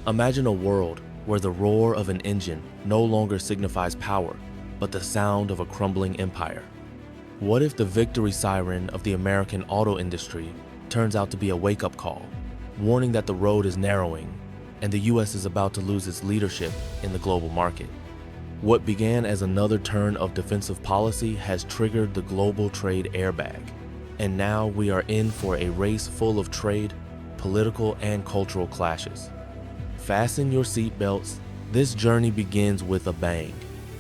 Imagine a world where the roar of an engine no longer signifies power, but the sound of a crumbling empire. What if the victory siren of the American auto industry turns out to be a wake-up call, warning that the road is narrowing and the US is about to lose its leadership in the global market? What began as another turn of defensive policy has triggered the global trade airbag, and now we are in for a race full of trade, political, and cultural clashes. Fasten your seatbelts. This journey begins with a bang.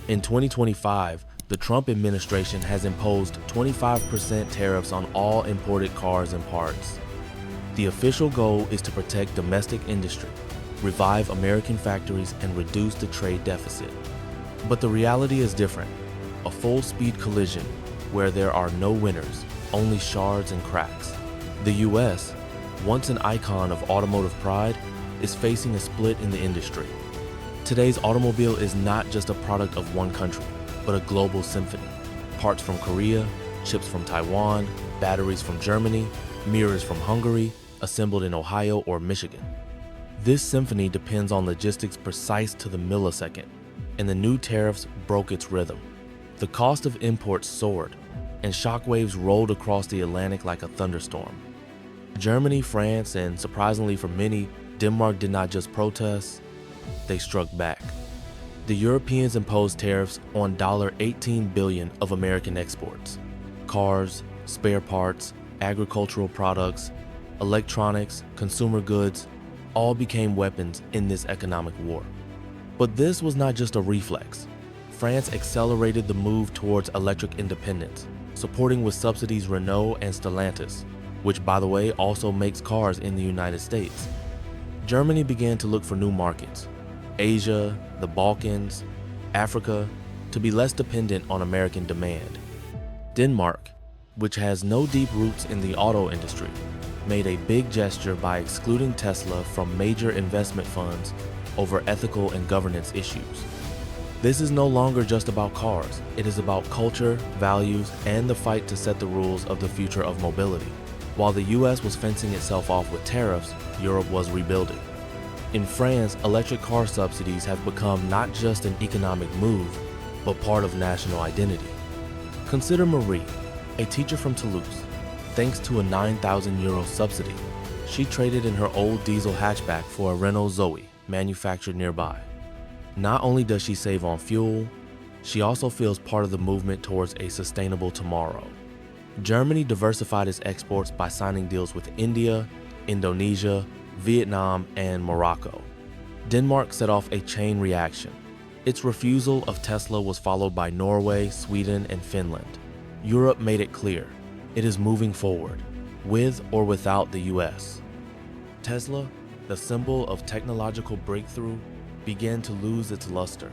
In 2025, the Trump administration has imposed 25% tariffs on all imported cars and parts. The official goal is to protect domestic industry, revive American factories, and reduce the trade deficit. But the reality is different. A full-speed collision where there are no winners, only shards and cracks. The US, once an icon of automotive pride, is facing a split in the industry. Today's automobile is not just a product of one country, but a global symphony. Parts from Korea, chips from Taiwan, batteries from Germany, mirrors from Hungary, assembled in Ohio or Michigan. This symphony depends on logistics precise to the millisecond, and the new tariffs broke its rhythm. The cost of imports soared, and shockwaves rolled across the Atlantic like a thunderstorm. Germany, France, and surprisingly for many, Denmark did not just protest, they struck back. The Europeans imposed tariffs on $18 billion of American exports. Cars, spare parts, agricultural products, electronics, consumer goods, all became weapons in this economic war. But this was not just a reflex. France accelerated the move towards electric independence, supporting with subsidies Renault and Stellantis, which by the way also makes cars in the United States. Germany began to look for new markets, Asia, the Balkans, Africa, to be less dependent on American demand. Denmark, which has no deep roots in the auto industry, made a big gesture by excluding Tesla from major investment funds over ethical and governance issues. This is no longer just about cars. It is about culture, values, and the fight to set the rules of the future of mobility. While the US was fencing itself off with tariffs, Europe was rebuilding. In France, electric car subsidies have become not just an economic move, but part of national identity. Consider Marie, a teacher from Toulouse. Thanks to a €9,000 subsidy, she traded in her old diesel hatchback for a Renault Zoe, manufactured nearby. Not only does she save on fuel, she also feels part of the movement towards a sustainable tomorrow. Germany diversified its exports by signing deals with India, Indonesia, Vietnam, and Morocco. Denmark set off a chain reaction. Its refusal of Tesla was followed by Norway, Sweden, and Finland. Europe made it clear, it is moving forward, with or without the US. Tesla, the symbol of technological breakthrough, began to lose its luster.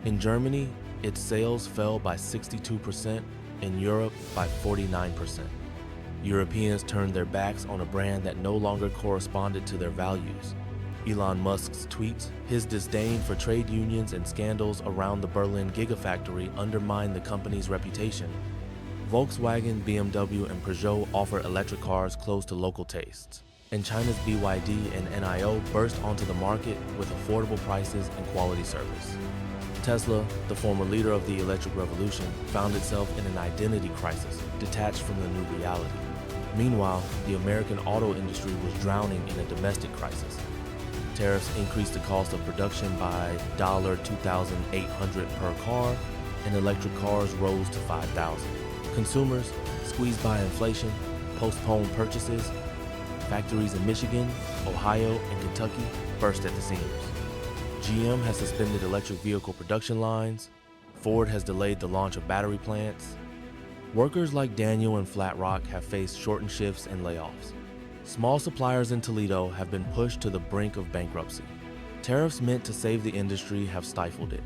In Germany, its sales fell by 62%, in Europe by 49%. Europeans turned their backs on a brand that no longer corresponded to their values. Elon Musk's tweets, his disdain for trade unions, and scandals around the Berlin Gigafactory undermined the company's reputation. Volkswagen, BMW, and Peugeot offer electric cars close to local tastes, and China's BYD and NIO burst onto the market with affordable prices and quality service. Tesla, the former leader of the electric revolution, found itself in an identity crisis, detached from the new reality. Meanwhile, the American auto industry was drowning in a domestic crisis. Tariffs increased the cost of production by $2,800 per car, and electric cars rose to $5,000. Consumers, squeezed by inflation, postponed purchases. Factories in Michigan, Ohio, and Kentucky burst at the seams. GM has suspended electric vehicle production lines. Ford has delayed the launch of battery plants. Workers like Daniel and Flat Rock have faced shortened shifts and layoffs. Small suppliers in Toledo have been pushed to the brink of bankruptcy. Tariffs meant to save the industry have stifled it.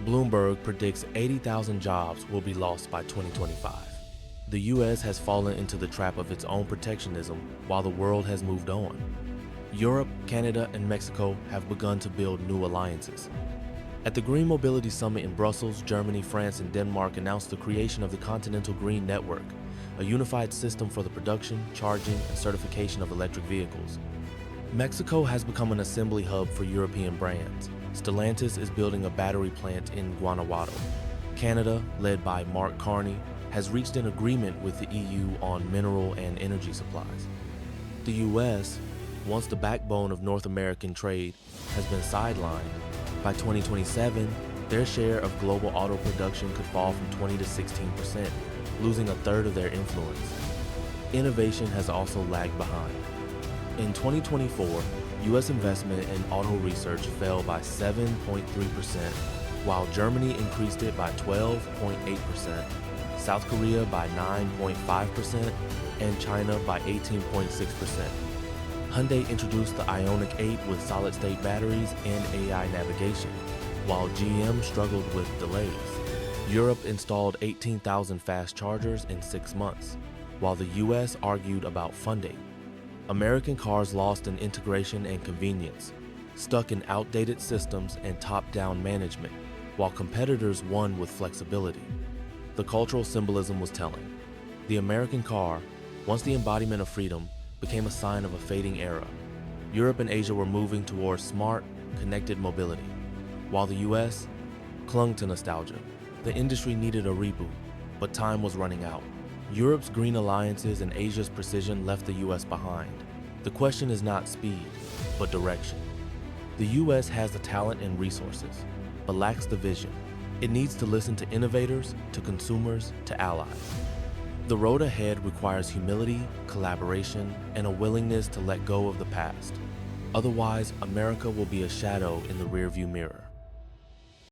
Bloomberg predicts 80,000 jobs will be lost by 2025. The US has fallen into the trap of its own protectionism while the world has moved on. Europe, Canada, and Mexico have begun to build new alliances. At the Green Mobility Summit in Brussels, Germany, France, and Denmark announced the creation of the Continental Green Network, a unified system for the production, charging, and certification of electric vehicles. Mexico has become an assembly hub for European brands. Stellantis is building a battery plant in Guanajuato. Canada, led by Mark Carney, has reached an agreement with the EU on mineral and energy supplies. The US, once the backbone of North American trade, has been sidelined. By 2027, their share of global auto production could fall from 20 to 16%, losing a third of their influence. Innovation has also lagged behind. In 2024, US investment in auto research fell by 7.3%, while Germany increased it by 12.8%, South Korea by 9.5%, and China by 18.6%. Hyundai introduced the Ioniq 8 with solid-state batteries and AI navigation, while GM struggled with delays. Europe installed 18,000 fast chargers in 6 months, while the US argued about funding. American cars lost in integration and convenience, stuck in outdated systems and top-down management, while competitors won with flexibility. The cultural symbolism was telling. The American car, once the embodiment of freedom, became a sign of a fading era. Europe and Asia were moving towards smart, connected mobility, while the US clung to nostalgia. The industry needed a reboot, but time was running out. Europe's green alliances and Asia's precision left the US behind. The question is not speed, but direction. The US has the talent and resources, but lacks the vision. It needs to listen to innovators, to consumers, to allies. The road ahead requires humility, collaboration, and a willingness to let go of the past. Otherwise, America will be a shadow in the rearview mirror.